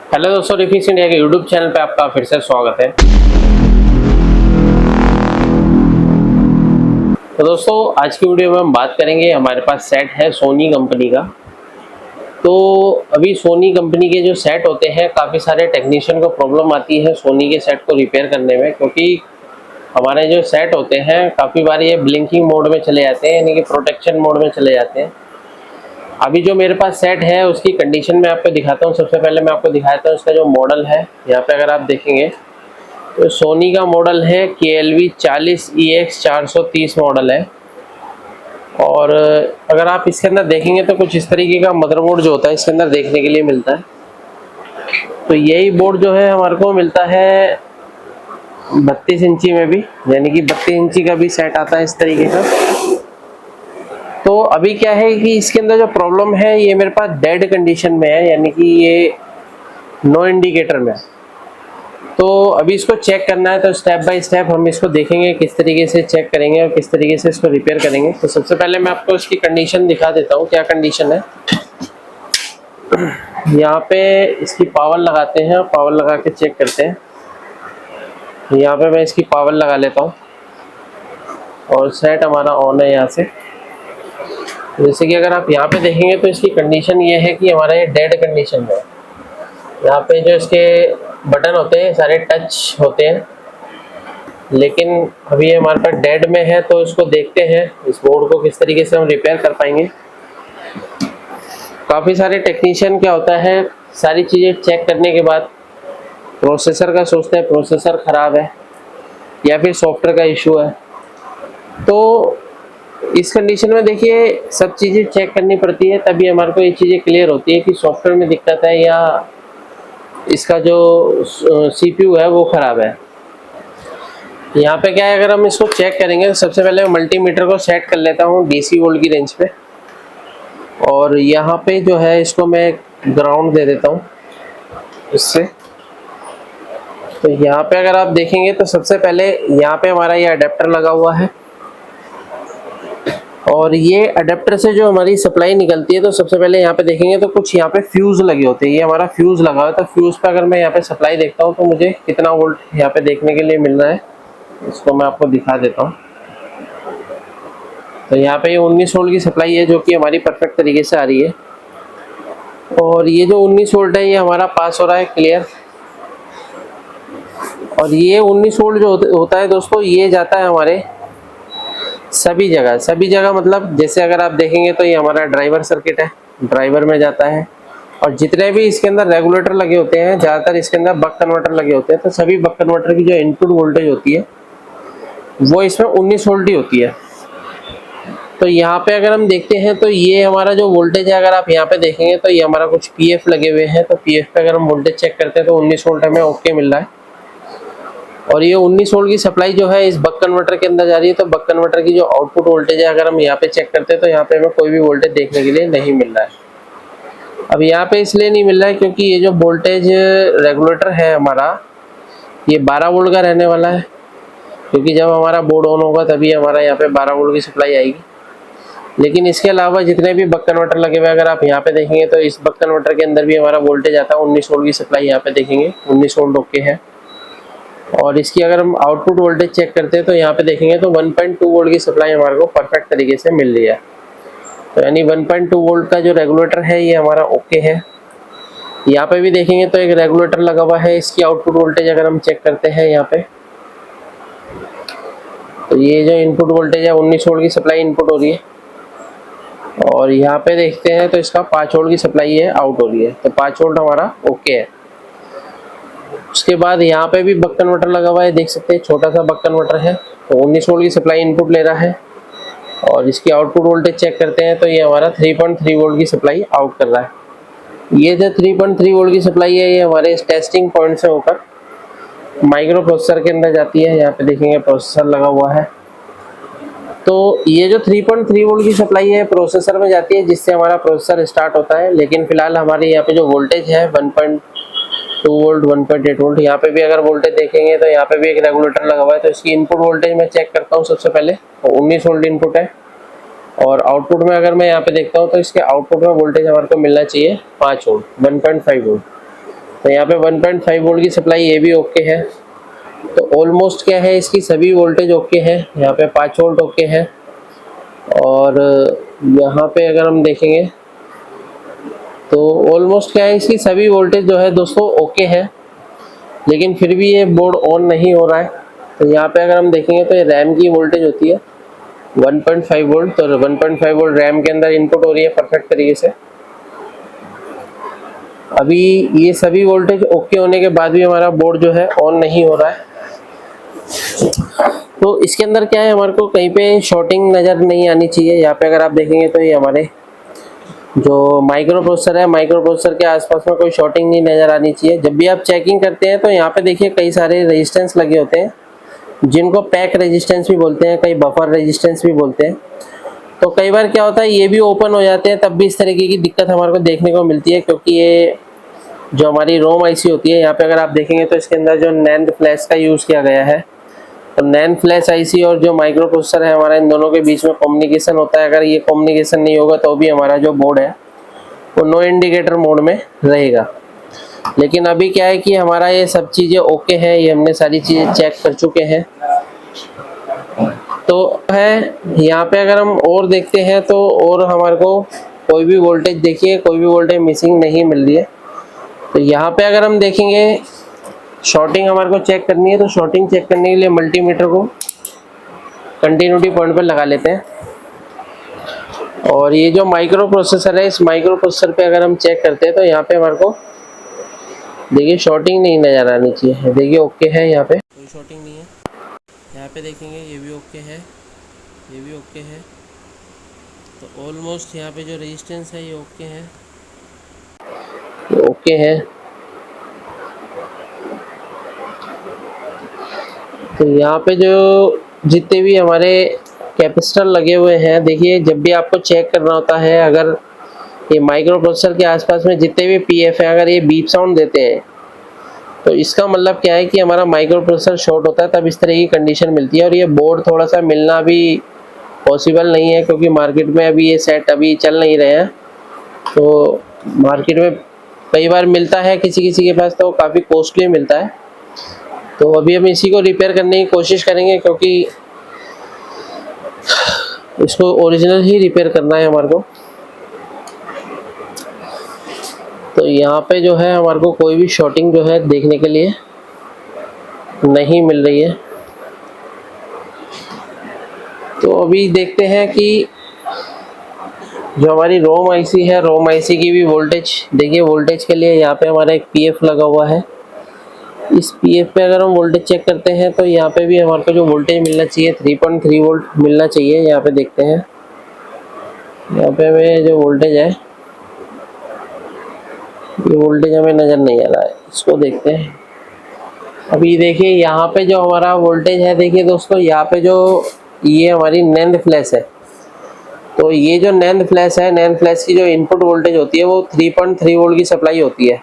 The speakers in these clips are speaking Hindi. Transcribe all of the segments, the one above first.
हेलो दोस्तों, रिफिक्स इंडिया के यूट्यूब चैनल पे आपका फिर से स्वागत है। तो दोस्तों, आज की वीडियो में हम बात करेंगे, हमारे पास सेट है सोनी कंपनी का। तो अभी सोनी कंपनी के जो सेट होते हैं, काफ़ी सारे टेक्नीशियन को प्रॉब्लम आती है सोनी के सेट को रिपेयर करने में, क्योंकि हमारे जो सेट होते हैं काफ़ी बार ये ब्लिंकिंग मोड में चले जाते हैं, यानी कि प्रोटेक्शन मोड में चले जाते हैं। अभी जो मेरे पास सेट है उसकी कंडीशन मैं आपको दिखाता हूँ। सबसे पहले मैं आपको दिखाता हूँ इसका जो मॉडल है। यहाँ पे अगर आप देखेंगे तो सोनी का मॉडल है KLV 40EX 430 मॉडल है। और अगर आप इसके अंदर देखेंगे तो कुछ इस तरीके का मदरबोर्ड जो होता है इसके अंदर देखने के लिए मिलता है। तो यही बोर्ड जो है हमारे को मिलता है 32 इंची में भी, यानी कि 32 इंची का भी सेट आता है इस तरीके का। तो अभी क्या है कि इसके अंदर जो प्रॉब्लम है ये मेरे पास डेड कंडीशन में है, यानी कि ये नो इंडिकेटर में है। तो अभी इसको चेक करना है, तो स्टेप बाय स्टेप हम इसको देखेंगे किस तरीके से चेक करेंगे और किस तरीके से इसको रिपेयर करेंगे। तो सबसे पहले मैं आपको इसकी कंडीशन दिखा देता हूँ, क्या कंडीशन है। यहाँ पे इसकी पावर लगाते हैं, पावर लगा के चेक करते हैं। यहाँ पे मैं इसकी पावर लगा लेता हूँ और सेट हमारा ऑन है यहाँ से। जैसे कि अगर आप यहाँ पे देखेंगे तो इसकी कंडीशन ये है कि हमारा ये डेड कंडीशन में है। यहाँ पे जो इसके बटन होते हैं सारे टच होते हैं, लेकिन अभी ये हमारे पास डेड में है। तो इसको देखते हैं इस बोर्ड को किस तरीके से हम रिपेयर कर पाएंगे। काफ़ी सारे टेक्नीशियन क्या होता है, सारी चीज़ें चेक करने के बाद प्रोसेसर का सोचते हैं प्रोसेसर ख़राब है या फिर सॉफ्टवेयर का इशू है। तो इस कंडीशन में देखिए सब चीज़ें चेक करनी पड़ती है, तभी हमारे को ये चीज़ें क्लियर होती है कि सॉफ्टवेयर में दिक्कत है या इसका जो CPU है वो ख़राब है। यहाँ पे क्या है, अगर हम इसको चेक करेंगे तो सबसे पहले मैं मल्टीमीटर को सेट कर लेता हूँ DC वोल्ट की रेंज पे। और यहाँ पे जो है इसको मैं ग्राउंड दे देता हूँ इससे। तो यहाँ पे अगर आप देखेंगे तो सबसे पहले यहाँ पे हमारा ये अडेप्टर लगा हुआ है, और ये अडेप्टर से जो हमारी सप्लाई निकलती है, तो सबसे पहले यहाँ पे देखेंगे तो कुछ यहाँ पे फ्यूज लगे होते हैं। ये हमारा फ्यूज लगा हुआ है, तो फ्यूज पे अगर मैं यहाँ पे सप्लाई देखता हूँ तो मुझे कितना वोल्ट यहाँ पे देखने के लिए मिल रहा है, इसको मैं आपको दिखा देता हूँ। तो यहाँ पे ये 19 वोल्ट की सप्लाई है जो कि हमारी परफेक्ट तरीके से आ रही है। और ये जो 19 वोल्ट है ये हमारा पास हो रहा है क्लियर। और ये 19 वोल्ट जो होता है दोस्तों, ये जाता है हमारे सभी जगह मतलब जैसे अगर आप देखेंगे तो ये हमारा ड्राइवर सर्किट है, ड्राइवर में जाता है। और जितने भी इसके अंदर रेगुलेटर लगे होते हैं, ज़्यादातर इसके अंदर बक कन्वर्टर लगे होते हैं, तो सभी बक कन्वर्टर की जो इनपुट वोल्टेज होती है वो इसमें 19 वोल्ट ही होती है। तो यहाँ पे अगर हम देखते हैं तो ये हमारा जो वोल्टेज है, अगर आप यहाँ पे देखेंगे तो ये हमारा कुछ PF लगे हुए हैं। तो PF पे अगर हम वोल्टेज चेक करते हैं तो 19 वोल्ट हमें ओके मिल रहा है। और ये 19 वोल्ट की सप्लाई जो है इस बक कन्वर्टर के अंदर जा रही है। तो बक कन्वर्टर की जो आउटपुट वोल्टेज है, अगर हम यहाँ पे चेक करते हैं तो यहाँ पे हमें कोई भी वोल्टेज देखने के लिए नहीं मिल रहा है। अब यहाँ पे इसलिए नहीं मिल रहा है क्योंकि ये जो वोल्टेज रेगुलेटर है हमारा, ये 12 वोल्ट का रहने वाला है, क्योंकि जब हमारा बोर्ड ऑन होगा तभी हमारा यहाँ पे 12 वोल्ट की सप्लाई आएगी। लेकिन इसके अलावा जितने भी बक कन्वर्टर लगे हुए हैं, अगर आप यहाँ पे देखेंगे तो इस बक कन्वर्टर के अंदर भी हमारा वोल्टेज आता है 19 वोल्ट की सप्लाई। यहाँ पे देखेंगे 19 वोल्ट ओके है। और इसकी अगर हम आउटपुट वोल्टेज चेक करते हैं तो यहाँ पे देखेंगे तो 1.2 वोल्ट की सप्लाई हमारे को परफेक्ट तरीके से मिल रही है। तो यानी 1.2 वोल्ट का जो रेगुलेटर है ये हमारा ओके है। यहाँ पे भी देखेंगे तो एक रेगुलेटर लगा हुआ है, इसकी आउटपुट वोल्टेज अगर हम चेक करते हैं यहाँ पे, तो ये जो इनपुट वोल्टेज है 19 वोल्ट की सप्लाई इनपुट हो रही है। और यहाँ पे देखते हैं तो इसका 5 वोल्ट की सप्लाई है आउट हो रही है। तो 5 वोल्ट हमारा ओके है। उसके बाद यहाँ पे भी बक कन्वर्टर लगा हुआ है, देख सकते हैं छोटा सा बक कन्वर्टर है। तो 19 वोल्ट की सप्लाई इनपुट ले रहा है। और इसकी आउटपुट वोल्टेज चेक करते हैं तो ये हमारा 3.3 वोल्ट की सप्लाई आउट कर रहा है। ये जो 3.3 वोल्ट की सप्लाई है ये हमारे इस टेस्टिंग पॉइंट से होकर माइक्रो प्रोसेसर के अंदर जाती है। यहाँ पे देखेंगे प्रोसेसर लगा हुआ है। तो ये जो 3.3 वोल्ट की सप्लाई है प्रोसेसर में जाती है, जिससे हमारा प्रोसेसर स्टार्ट होता है। लेकिन फिलहाल हमारे यहाँ पे जो वोल्टेज है 1.2 वोल्ट 1.8 वोल्ट, यहाँ पे भी अगर वोल्टेज देखेंगे तो यहाँ पे भी एक रेगुलेटर लगा हुआ है। तो इसकी इनपुट वोल्टेज मैं चेक करता हूँ सबसे पहले, तो 19 वोल्ट इनपुट है। और आउटपुट में अगर मैं यहाँ पे देखता हूँ तो इसके आउटपुट में वोल्टेज हमारे को मिलना चाहिए 5 वोल्ट 1.5 वोल्ट। तो यहाँ पे 1.5 वोल्ट की सप्लाई ये भी ओके है। तो ऑलमोस्ट क्या है, इसकी सभी वोल्टेज ओके है। यहाँ पे 5 वोल्ट ओके है, और यहाँ पे अगर हम देखेंगे तो ऑलमोस्ट क्या है, इसकी सभी वोल्टेज जो है दोस्तों ओके है, लेकिन फिर भी ये बोर्ड ऑन नहीं हो रहा है। तो यहाँ पे अगर हम देखेंगे तो ये रैम की वोल्टेज होती है 1.5 वोल्ट। तो 1.5 वोल्ट रैम के अंदर इनपुट हो रही है परफेक्ट तरीके से। अभी ये सभी वोल्टेज ओके होने के बाद भी हमारा बोर्ड जो है ऑन नहीं हो रहा है। तो इसके अंदर क्या है, हमारे को कहीं पे शॉर्टिंग नज़र नहीं आनी चाहिए। यहाँ पे अगर आप देखेंगे तो ये हमारे जो माइक्रो प्रोसेसर है, माइक्रो प्रोसेसर के आसपास में कोई शॉर्टिंग नहीं नज़र आनी चाहिए। जब भी आप चेकिंग करते हैं तो यहाँ पे देखिए कई सारे रेजिस्टेंस लगे होते हैं, जिनको पैक रेजिस्टेंस भी बोलते हैं, कई बफर रेजिस्टेंस भी बोलते हैं। तो कई बार क्या होता है, ये भी ओपन हो जाते हैं, तब भी इस तरीके की दिक्कत हमारे को देखने को मिलती है, क्योंकि ये जो हमारी रोम आईसी होती है, यहाँ पे अगर आप देखेंगे तो इसके अंदर जो नैंड फ्लैश का यूज़ किया गया है, तो नैंड फ्लैश आईसी और जो माइक्रो प्रोसेसर है हमारा, इन दोनों के बीच में कम्युनिकेशन होता है। अगर ये कम्युनिकेशन नहीं होगा तो भी हमारा जो बोर्ड है वो नो इंडिकेटर मोड में रहेगा। लेकिन अभी क्या है कि हमारा ये सब चीज़ें ओके है, ये हमने सारी चीज़ें चेक कर चुके हैं। तो है यहाँ पे अगर हम और देखते हैं तो और हमारे को कोई भी वोल्टेज, देखिए कोई भी वोल्टेज मिसिंग नहीं मिल रही है। तो यहाँ पे अगर हम देखेंगे शॉर्टिंग हमारे को चेक करनी है, तो शॉर्टिंग चेक करने के लिए मल्टीमीटर को कंटिन्यूटी पॉइंट पर लगा लेते हैं। और ये जो माइक्रो प्रोसेसर है, इस माइक्रो प्रोसेसर पे अगर हम चेक करते हैं तो यहाँ पे हमारे को देखिए शॉर्टिंग नहीं नज़र आनी चाहिए। देखिए ओके है, यहाँ पे कोई शॉर्टिंग नहीं है। यहाँ पे देखेंगे ये भी ओके है, ये भी ओके है। तो ऑलमोस्ट यहाँ पे जो रेजिस्टेंस है ये ओके है, ये ओके है। तो यहाँ पे जो जितने भी हमारे कैपेसिटर लगे हुए हैं, देखिए जब भी आपको चेक करना होता है, अगर ये माइक्रो प्रोसेसर के आसपास में जितने भी पीएफ है, अगर ये बीप साउंड देते हैं तो इसका मतलब क्या है कि हमारा माइक्रो प्रोसेसर शॉर्ट होता है, तब इस तरह की कंडीशन मिलती है। और ये बोर्ड थोड़ा सा मिलना भी पॉसिबल नहीं है, क्योंकि मार्केट में अभी ये सेट अभी चल नहीं रहे हैं। तो मार्केट में कई बार मिलता है किसी किसी के पास, तो काफ़ी कॉस्टली मिलता है। तो अभी हम इसी को रिपेयर करने की कोशिश करेंगे, क्योंकि इसको ओरिजिनल ही रिपेयर करना है हमारे को। तो यहाँ पे जो है हमारे को कोई भी शॉर्टिंग जो है देखने के लिए नहीं मिल रही है। तो अभी देखते हैं कि जो हमारी रोम आईसी है, रोम आईसी की भी वोल्टेज देखिए। वोल्टेज के लिए यहाँ पे हमारा एक पीएफ लगा हुआ है। इस पीएफ पे अगर हम वोल्टेज चेक करते हैं तो यहाँ पे भी हमारे को जो वोल्टेज मिलना चाहिए 3.3 वोल्ट मिलना चाहिए। यहाँ पे देखते हैं, यहाँ पे हमें जो वोल्टेज है, ये वोल्टेज हमें नज़र नहीं आ रहा है, इसको देखते हैं। अभी देखिए यहाँ पे जो हमारा वोल्टेज है, देखिए दोस्तों यहाँ पे जो ये हमारी नैंड फ्लैश है, तो ये जो नैंड फ्लैश है, नैंड फ्लैश की जो इनपुट वोल्टेज होती है वो 3.3 वोल्ट की सप्लाई होती है।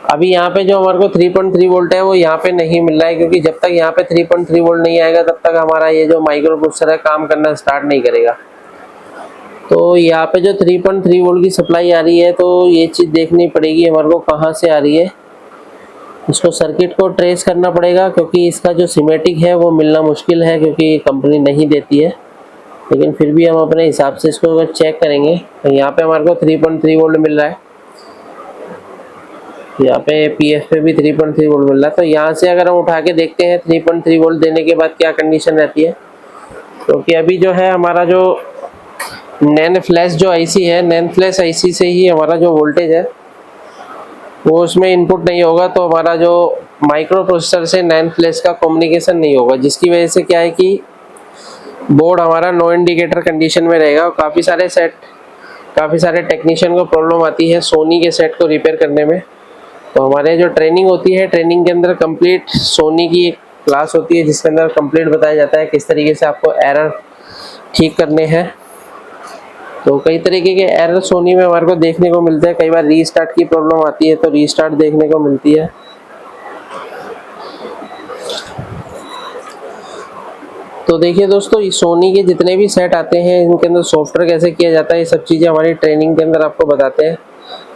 अभी यहाँ पे जो हमारे को 3.3 वोल्ट है वो यहाँ पे नहीं मिल रहा है, क्योंकि जब तक यहाँ पे 3.3 वोल्ट नहीं आएगा तब तक हमारा ये जो माइक्रो प्रोसेसर है काम करना स्टार्ट नहीं करेगा। तो यहाँ पे जो 3.3 वोल्ट की सप्लाई आ रही है, तो ये चीज़ देखनी पड़ेगी हमारे को कहाँ से आ रही है। इसको सर्किट को ट्रेस करना पड़ेगा, क्योंकि इसका जो सिमेटिक है वो मिलना मुश्किल है, क्योंकि कंपनी नहीं देती है। लेकिन फिर भी हम अपने हिसाब से इसको अगर चेक करेंगे तो यहाँ पे हमारे को 3.3 वोल्ट मिल रहा है, यहाँ पे पीएफ पे भी 3.3 वोल्ट मिल रहा है। तो यहाँ से अगर हम उठा के देखते हैं 3.3 वोल्ट देने के बाद क्या कंडीशन रहती है, क्योंकि अभी जो है हमारा जो नैंड फ्लैश जो आईसी है, नैंड फ्लैश आईसी से ही हमारा जो वोल्टेज है वो उसमें इनपुट नहीं होगा, तो हमारा जो माइक्रो प्रोसेसर से नैंड फ्लैश का कम्युनिकेशन नहीं होगा, जिसकी वजह से क्या है कि बोर्ड हमारा नो इंडिकेटर कंडीशन में रहेगा। और काफ़ी सारे टेक्नीशियन को प्रॉब्लम आती है सोनी के सेट को रिपेयर करने में। तो हमारे जो ट्रेनिंग होती है, ट्रेनिंग के अंदर कंप्लीट सोनी की एक क्लास होती है, जिसके अंदर कंप्लीट बताया जाता है किस तरीके से आपको एरर ठीक करने हैं। तो कई तरीके के एरर सोनी में हमारे को देखने को मिलते हैं। कई बार रीस्टार्ट की प्रॉब्लम आती है, तो रीस्टार्ट देखने को मिलती है। तो देखिए दोस्तों, ये सोनी के जितने भी सेट आते हैं, इनके अंदर सॉफ्टवेयर कैसे किया जाता है, ये सब चीज़ें हमारी ट्रेनिंग के अंदर आपको बताते हैं।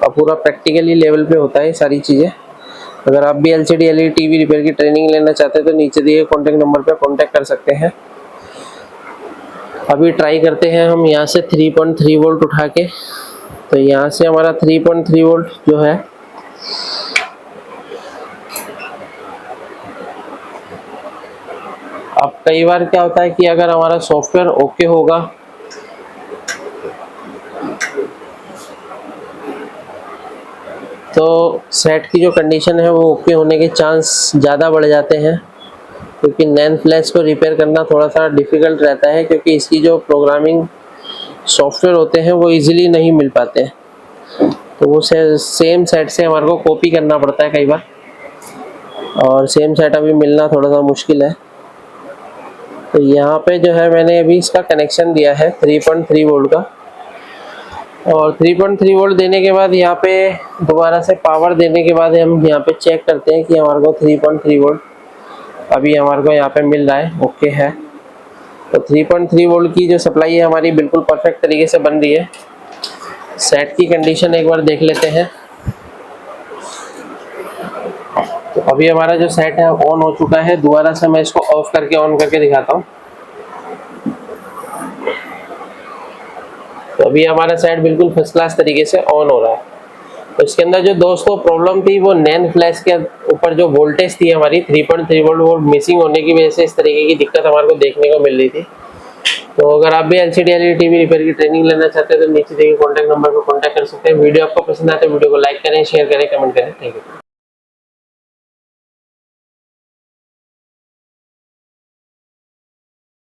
और पूरा प्रैक्टिकली लेवल पे होता है सारी चीज़ें। अगर आप भी LCD LED TV रिपेयर की ट्रेनिंग लेना चाहते हैं तो नीचे दिए कॉन्टैक्ट नंबर पे कॉन्टैक्ट कर सकते हैं। अभी ट्राई करते हैं हम यहाँ से 3.3 वोल्ट उठा के। तो यहाँ से हमारा 3.3 वोल्ट जो है अब कई बार क्या होता है कि अगर हमारा सॉफ्टवेयर ओके होगा तो सेट की जो कंडीशन है वो ओके होने के चांस ज़्यादा बढ़ जाते हैं, क्योंकि नैन फ्लैश को रिपेयर करना थोड़ा सा डिफ़िकल्ट रहता है, क्योंकि इसकी जो प्रोग्रामिंग सॉफ्टवेयर होते हैं वो इजीली नहीं मिल पाते हैं। तो वो सेम सेट से हमारे को कॉपी करना पड़ता है कई बार, और सेम सेट अभी मिलना थोड़ा सा मुश्किल है। तो यहाँ पे जो है मैंने अभी इसका कनेक्शन दिया है 3.3 वोल्ट का, और 3.3 वोल्ट देने के बाद यहाँ पे दोबारा से पावर देने के बाद हम यहाँ पे चेक करते हैं कि हमारे को 3.3 वोल्ट अभी हमारे को यहाँ पे मिल रहा है, ओके है। तो 3.3 वोल्ट की जो सप्लाई है हमारी बिल्कुल परफेक्ट तरीके से बन रही है। सेट की कंडीशन एक बार देख लेते हैं। तो अभी हमारा जो सेट है ऑन हो चुका है। दोबारा से मैं इसको ऑफ करके ऑन करके दिखाता हूँ। तो अभी हमारा सेट बिल्कुल फर्स्ट क्लास तरीके से ऑन हो रहा है। तो इसके अंदर जो दोस्तों प्रॉब्लम थी वो नैन फ्लैश के ऊपर जो वोल्टेज थी हमारी 3.3 वोल्ट वो मिसिंग होने की वजह से इस तरीके की दिक्कत हमारे को देखने को मिल रही थी। तो अगर आप भी LCD LED TV रिपेयर की ट्रेनिंग लेना चाहते हैं तो नीचे दिए कॉन्टैक्ट नंबर पर कॉन्टैक्ट कर सकते हैं। वीडियो आपको पसंद आते है वीडियो को लाइक करें, शेयर करें, कमेंट करें। Thank you.